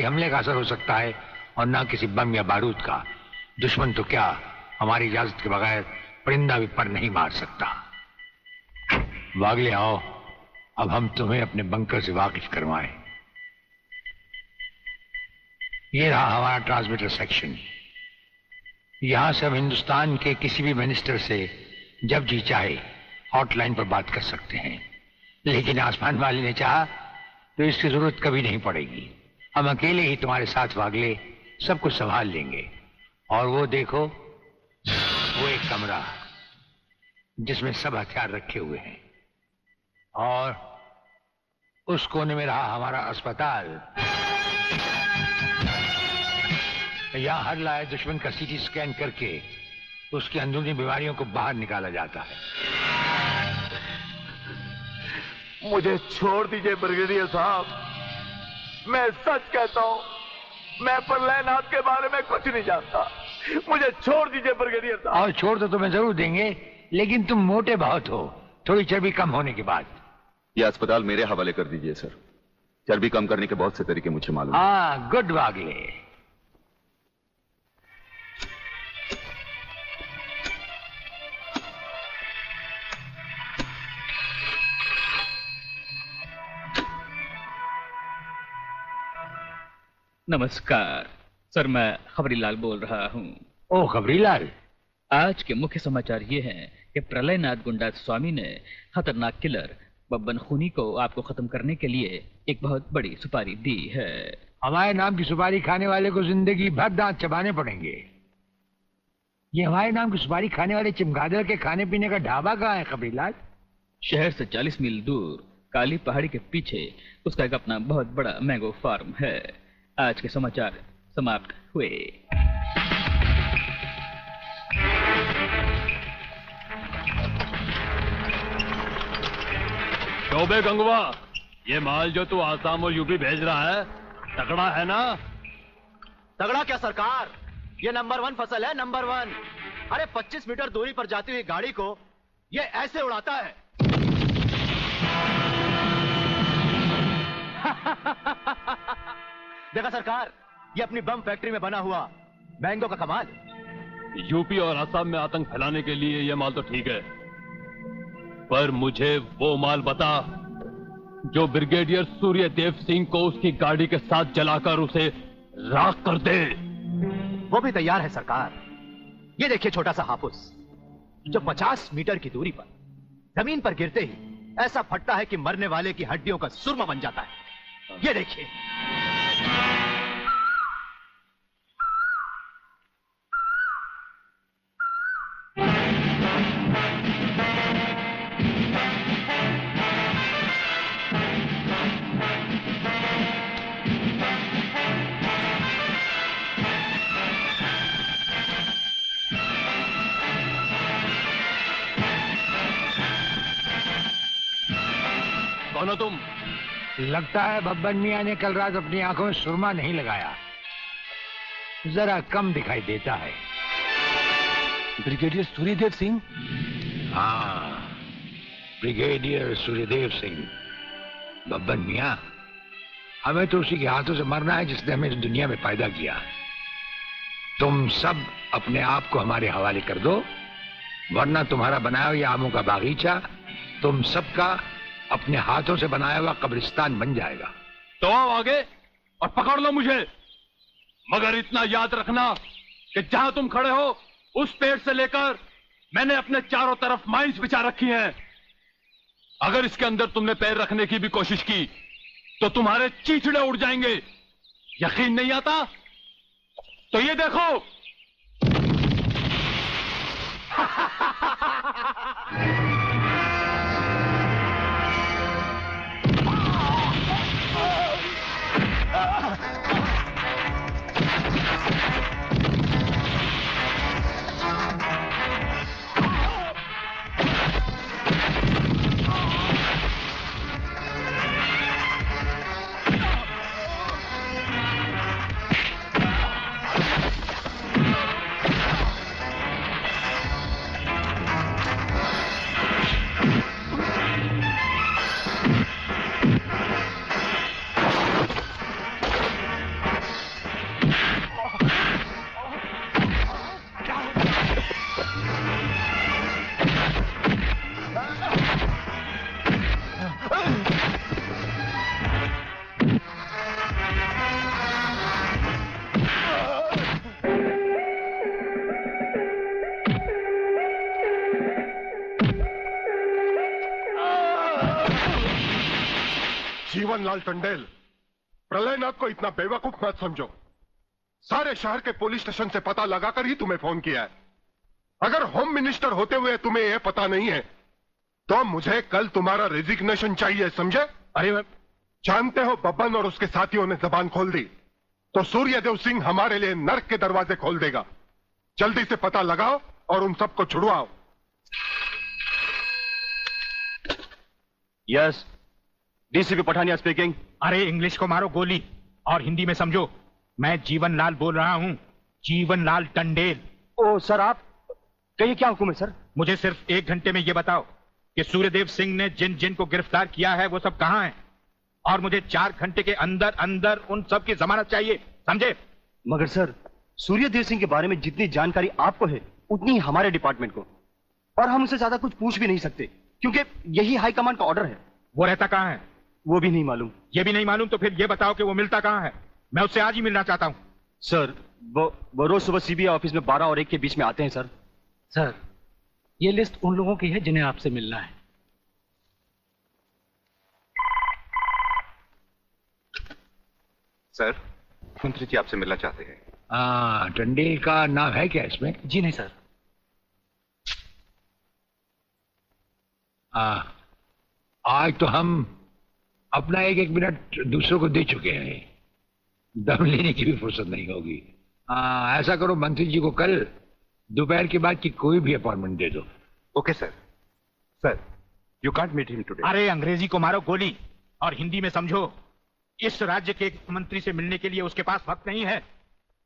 हवाई हमले का असर हो सकता है और ना किसी बम या बारूद का। दुश्मन तो क्या, हमारी इजाजत के बगैर परिंदा भी पर नहीं मार सकता। वागले आओ, अब हम तुम्हें अपने बंकर से वाकिफ करवाएं। ये रहा हमारा ट्रांसमीटर सेक्शन। यहां से हम हिंदुस्तान के किसी भी मिनिस्टर से जब जी चाहे हॉटलाइन पर बात कर सकते हैं, लेकिन आसमान वाले ने चाहा तो इसकी जरूरत कभी नहीं पड़ेगी। हम अकेले ही तुम्हारे साथ वागले सब कुछ संभाल लेंगे। और वो देखो, वो एक कमरा जिसमें सब हथियार रखे हुए हैं, और उस कोने में रहा हमारा अस्पताल। यहां हर लाए दुश्मन का सीटी स्कैन करके उसकी अंदरूनी बीमारियों को बाहर निकाला जाता है। मुझे छोड़ दीजिए ब्रिगेडियर साहब, मैं सच कहता हूं, मैं प्रलयनाथ के बारे में कुछ नहीं जानता। मुझे छोड़ दीजिए ब्रिगेडियर साहब। और छोड़ तो तुम्हें जरूर देंगे, लेकिन तुम मोटे बहुत हो, थोड़ी चर्बी कम होने के बाद। यह अस्पताल मेरे हवाले कर दीजिए सर। चर्बी कम करने के बहुत से तरीके मुझे मालूम है। हाँ, गुड वागले। नमस्कार सर, मैं खबरीलाल बोल रहा हूँ। ओ खबरीलाल, आज के मुख्य समाचार ये हैं कि प्रलयनाथ गुंडा स्वामी ने खतरनाक किलर बब्बन खूनी को आपको खत्म करने के लिए एक बहुत बड़ी सुपारी दी है। हमारे नाम की सुपारी खाने वाले को जिंदगी भर दांत चबाने पड़ेंगे। ये हमारे नाम की सुपारी खाने वाले चमगादड़ के खाने पीने का ढाबा कहाँ है खबरीलाल? शहर से 40 मील दूर काली पहाड़ी के पीछे उसका एक अपना बहुत बड़ा मैंगो फार्म है। आज के समाचार समाप्त हुए। चौबे गंगवा, ये माल जो तू आसाम और यूपी भेज रहा है तगड़ा है ना? तगड़ा क्या सरकार, ये नंबर 1 फसल है, नंबर 1। अरे 25 मीटर दूरी पर जाती हुई गाड़ी को ये ऐसे उड़ाता है। देखा सरकार, ये अपनी बम फैक्ट्री में बना हुआ मैंगो का कमाल। यूपी और असम में आतंक फैलाने के लिए ये माल तो ठीक है, पर मुझे वो माल बता जो ब्रिगेडियर सूर्यदेव सिंह को उसकी गाड़ी के साथ जलाकर उसे राख कर दे। वो भी तैयार है सरकार। ये देखिए छोटा सा हाफुस जो 50 मीटर की दूरी पर जमीन पर गिरते ही ऐसा फटता है कि मरने वाले की हड्डियों का सुरमा बन जाता है। ये देखिए। कौन हो तुम? लगता है बब्बन मियां ने कल रात अपनी आंखों में सुरमा नहीं लगाया, जरा कम दिखाई देता है। ब्रिगेडियर सूर्यदेव सिंह? हाँ, ब्रिगेडियर सूर्यदेव सिंह। बब्बन मियां, हमें तो उसी के हाथों से मरना है जिसने हमें इस दुनिया में पैदा किया। तुम सब अपने आप को हमारे हवाले कर दो, वरना तुम्हारा बनाया हुआ आमों का बागीचा तुम सबका अपने हाथों से बनाया हुआ कब्रिस्तान बन जाएगा। तो आओ आगे और पकड़ लो मुझे, मगर इतना याद रखना कि जहां तुम खड़े हो उस पेड़ से लेकर मैंने अपने चारों तरफ माइंस बिछा रखी हैं। अगर इसके अंदर तुमने पैर रखने की भी कोशिश की तो तुम्हारे चीथड़े उड़ जाएंगे। यकीन नहीं आता तो ये देखो। जीवनलाल टंडेल, प्रलयनाथ को इतना बेवकूफ मत समझो। सारे शहर के पुलिस स्टेशन से पता लगाकर ही तुम्हें फोन किया है। अगर होम मिनिस्टर होते हुए तुम्हें यह पता नहीं है तो मुझे कल तुम्हारा रेजिग्नेशन चाहिए, समझे? अरे जानते हो बब्बन और उसके साथियों ने जबान खोल दी तो सूर्यदेव सिंह हमारे लिए नर्क के दरवाजे खोल देगा। जल्दी से पता लगाओ और उन सबको छुड़वाओ। Yes, DCP Pathania speaking. अरे इंग्लिश को मारो गोली और हिंदी में समझो। मैं जीवनलाल बोल रहा हूं, जीवनलाल टंडेल। ओ सर, आप कहिए, क्या हुक्म है सर? मुझे सिर्फ 1 घंटे में यह बताओ कि सूर्यदेव सिंह ने जिन जिन को गिरफ्तार किया है वो सब कहां हैं, और मुझे 4 घंटे के अंदर अंदर उन सब की जमानत चाहिए, समझे? मगर सर, सूर्यदेव सिंह के बारे में जितनी जानकारी आपको है उतनी ही हमारे डिपार्टमेंट को, और हम उसे ज्यादा कुछ पूछ भी नहीं सकते क्योंकि यही हाई कमांड का ऑर्डर है। वो रहता कहां है? वो भी नहीं मालूम। ये भी नहीं मालूम तो फिर ये बताओ कि वो मिलता कहां है? मैं उससे आज ही मिलना चाहता हूं। सर, वो रोज सुबह सीबीआई ऑफिस में 12 और 1 के बीच में आते हैं सर। सर, ये लिस्ट उन लोगों की है जिन्हें आपसे मिलना है। सर, मंत्री जी आपसे मिलना चाहते हैं। टंडेल का नाम है क्या इसमें? जी नहीं सर। आज तो हम अपना 1-1 मिनट दूसरों को दे चुके हैं, दम लेने की भी फुर्सत नहीं होगी। ऐसा करो, मंत्री जी को कल दोपहर के बाद की कोई भी अपॉइंटमेंट दे दो। Okay sir. Sir, you can't meet him today. अरे अंग्रेजी को मारो गोली और हिंदी में समझो। इस राज्य के मंत्री से मिलने के लिए उसके पास वक्त नहीं है।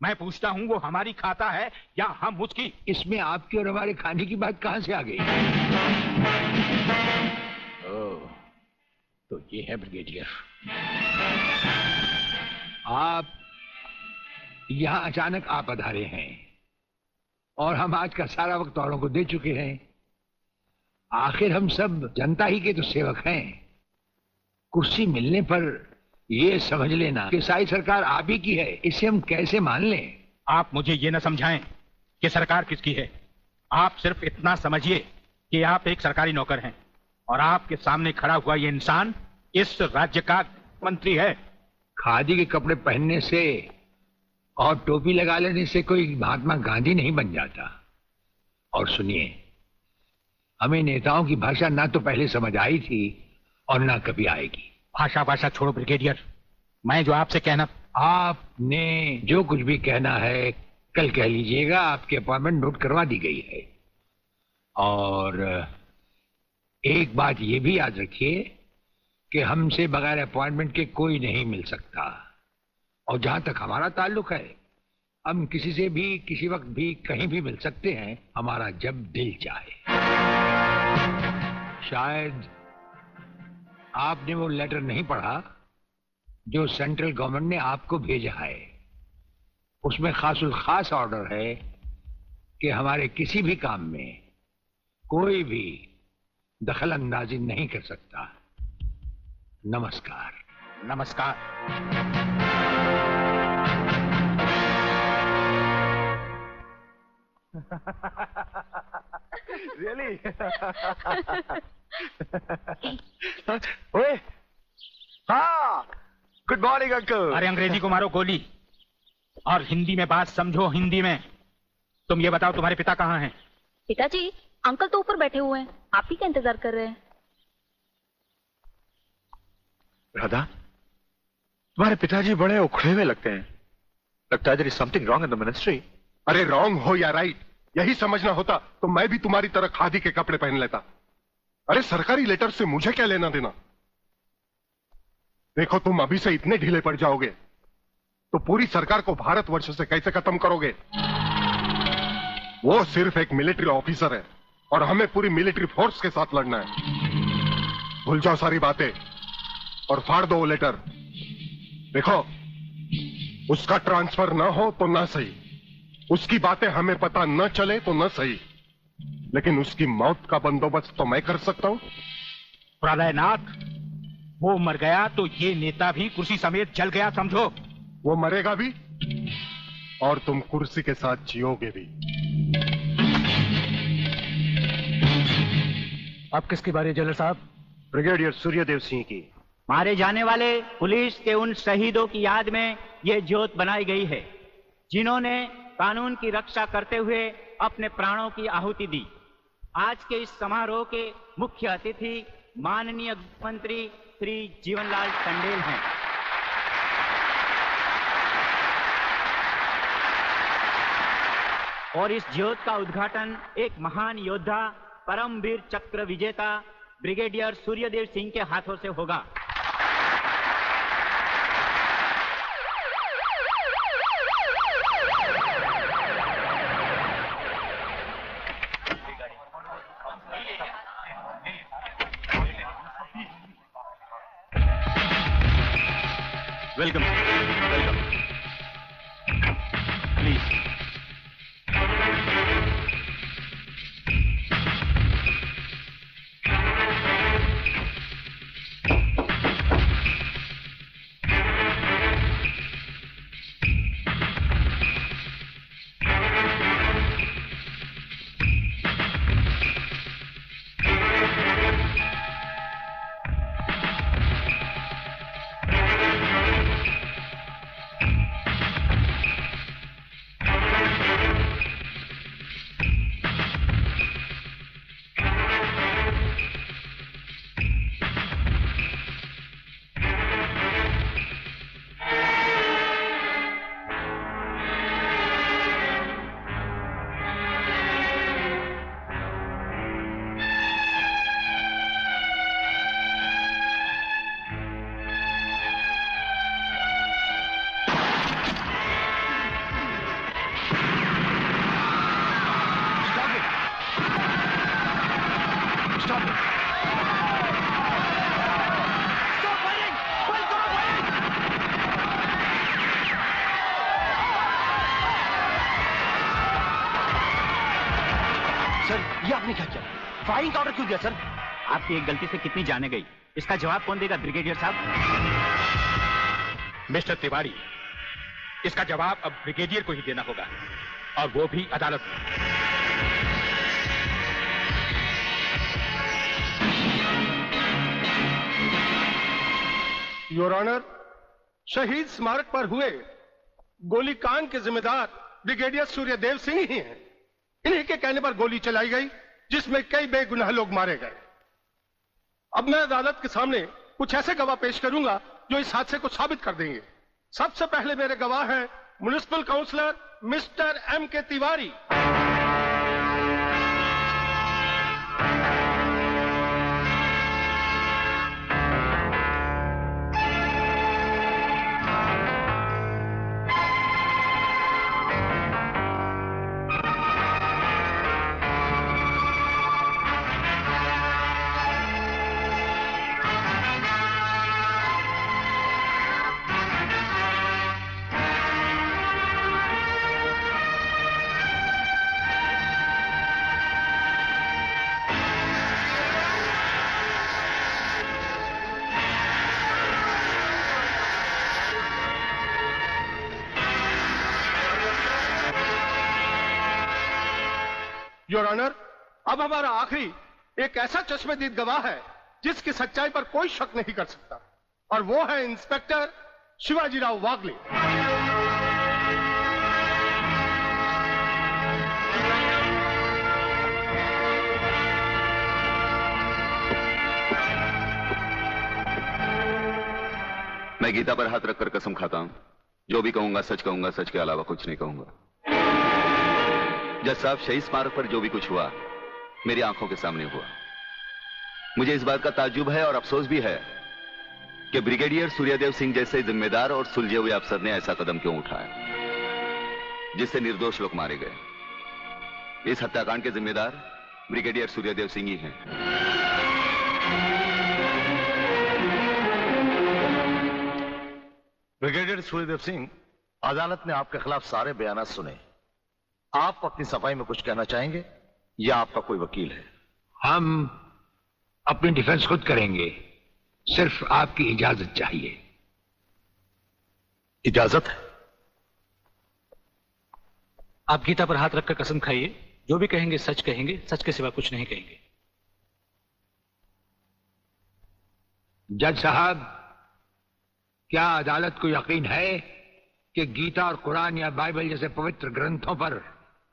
मैं पूछता हूं वो हमारी खाता है या हम उसकी? इसमें आपकी और हमारे खाने की बात कहां से आ गई? ओह, तो ये है ब्रिगेडियर। आप यहां अचानक आ पधारे हैं और हम आज का सारा वक्त औरों को दे चुके हैं। आखिर हम सब जनता ही के तो सेवक हैं। कुर्सी मिलने पर ये समझ लेना कि सारी सरकार आप ही की है, इसे हम कैसे मान लें? आप मुझे ये न समझाएं कि सरकार किसकी है। आप सिर्फ इतना समझिए कि आप एक सरकारी नौकर हैं और आपके सामने खड़ा हुआ ये इंसान इस राज्य का मंत्री है। खादी के कपड़े पहनने से और टोपी लगा लेने से कोई महात्मा गांधी नहीं बन जाता। और सुनिए, हमें नेताओं की भाषा ना तो पहले समझ आई थी और ना कभी आएगी। भाषा छोड़ो ब्रिगेडियर, मैं जो आपसे कहना। आपने जो कुछ भी कहना है कल कह लीजिएगा। आपकी अपॉइंटमेंट नोट करवा दी गई है। और एक बात ये भी याद रखिए कि हमसे बगैर अपॉइंटमेंट के कोई नहीं मिल सकता। और जहां तक हमारा ताल्लुक है, हम किसी से भी किसी वक्त भी कहीं भी मिल सकते हैं, हमारा जब दिल चाहे। शायद आपने वो लेटर नहीं पढ़ा जो सेंट्रल गवर्नमेंट ने आपको भेजा है। उसमें खासुल खास ऑर्डर है कि हमारे किसी भी काम में कोई भी दखल अंदाजी नहीं कर सकता। नमस्कार। नमस्कार। रियली? ओए, हाँ, गुड मॉर्निंग अंकल। अरे अंग्रेजी को मारो गोली और हिंदी में बात समझो। हिंदी में तुम ये बताओ तुम्हारे पिता कहाँ हैं? पिताजी, अंकल तो ऊपर बैठे हुए हैं, आप ही का इंतजार कर रहे हैं। राधा, तुम्हारे पिताजी बड़े उखड़े हुए लगते हैं। लगता है there is something wrong in the ministry। अरे रॉन्ग हो या राइट, यही समझना होता तो मैं भी तुम्हारी तरह खादी के कपड़े पहन लेता। अरे सरकारी लेटर से मुझे क्या लेना देना? देखो, तुम अभी से इतने ढीले पड़ जाओगे तो पूरी सरकार को भारतवर्ष से कैसे खत्म करोगे? वो सिर्फ एक मिलिट्री ऑफिसर है और हमें पूरी मिलिट्री फोर्स के साथ लड़ना है। भूल जाओ सारी बातें और फाड़ दो वो लेटर। देखो, उसका ट्रांसफर ना हो तो ना सही, उसकी बातें हमें पता न चले तो न सही, लेकिन उसकी मौत का बंदोबस्त तो मैं कर सकता हूं। प्रलयनाथ, वो मर गया तो ये नेता भी कुर्सी समेत जल गया, समझो। वो मरेगा भी और तुम कुर्सी के साथ जियोगे भी। आप किसकी बारी है जनरल साहब? ब्रिगेडियर सूर्यदेव सिंह की। मारे जाने वाले पुलिस के उन शहीदों की याद में ये ज्योत बनाई गई है जिन्होंने कानून की रक्षा करते हुए अपने प्राणों की आहुति दी। आज के इस समारोह के मुख्य अतिथि माननीय मंत्री श्री जीवनलाल टंडेल हैं। और इस ज्योत का उद्घाटन एक महान योद्धा परमवीर चक्र विजेता ब्रिगेडियर सूर्यदेव सिंह के हाथों से होगा। Welcome welcome please. फायरिंग का ऑर्डर क्यों दिया सर? आपकी एक गलती से कितनी जाने गई, इसका जवाब कौन देगा ब्रिगेडियर साहब? मिस्टर तिवारी, इसका जवाब अब ब्रिगेडियर को ही देना होगा, और वो भी अदालत में। योर ऑनर, शहीद स्मारक पर हुए गोलीकांड के जिम्मेदार ब्रिगेडियर सूर्यदेव सिंह ही हैं। इन्हीं के कहने पर गोली चलाई गई जिसमें कई बेगुनाह लोग मारे गए। अब मैं अदालत के सामने कुछ ऐसे गवाह पेश करूंगा जो इस हादसे को साबित कर देंगे। सबसे पहले मेरे गवाह हैं municipal councillor mister M.K. Tiwari. Your honour, अब हमारा आखिरी एक ऐसा चश्मदीद गवाह है जिसकी सच्चाई पर कोई शक नहीं कर सकता, और वो है इंस्पेक्टर शिवाजीराव वागले। मैं गीता पर हाथ रखकर कसम खाता हूं, जो भी कहूंगा सच कहूंगा, सच के अलावा कुछ नहीं कहूंगा। जज साहब, शहीद स्मारक पर जो भी कुछ हुआ मेरी आंखों के सामने हुआ। मुझे इस बात का ताज्जुब है और अफसोस भी है कि ब्रिगेडियर सूर्यदेव सिंह जैसे जिम्मेदार और सुलझे हुए अफसर ने ऐसा कदम क्यों उठाया जिससे निर्दोष लोग मारे गए। इस हत्याकांड के जिम्मेदार ब्रिगेडियर सूर्यदेव सिंह ही हैं। ब्रिगेडियर सूर्यदेव सिंह, अदालत ने आपके खिलाफ सारे बयानात सुने। आप अपनी सफाई में कुछ कहना चाहेंगे या आपका कोई वकील है? हम अपनी डिफेंस खुद करेंगे, सिर्फ आपकी इजाजत चाहिए। इजाजत है? आप गीता पर हाथ रखकर कसम खाइए, जो भी कहेंगे सच कहेंगे, सच के सिवा कुछ नहीं कहेंगे। जज साहब, क्या अदालत को यकीन है कि गीता और कुरान या बाइबल जैसे पवित्र ग्रंथों पर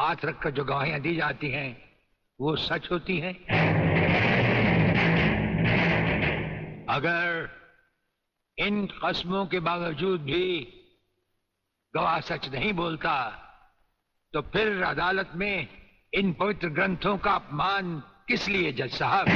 हाथ रखकर जो गवाहियां दी जाती हैं वो सच होती हैं? अगर इन कस्मों के बावजूद भी गवाह सच नहीं बोलता तो फिर अदालत में इन पवित्र ग्रंथों का अपमान किस लिए जज साहब?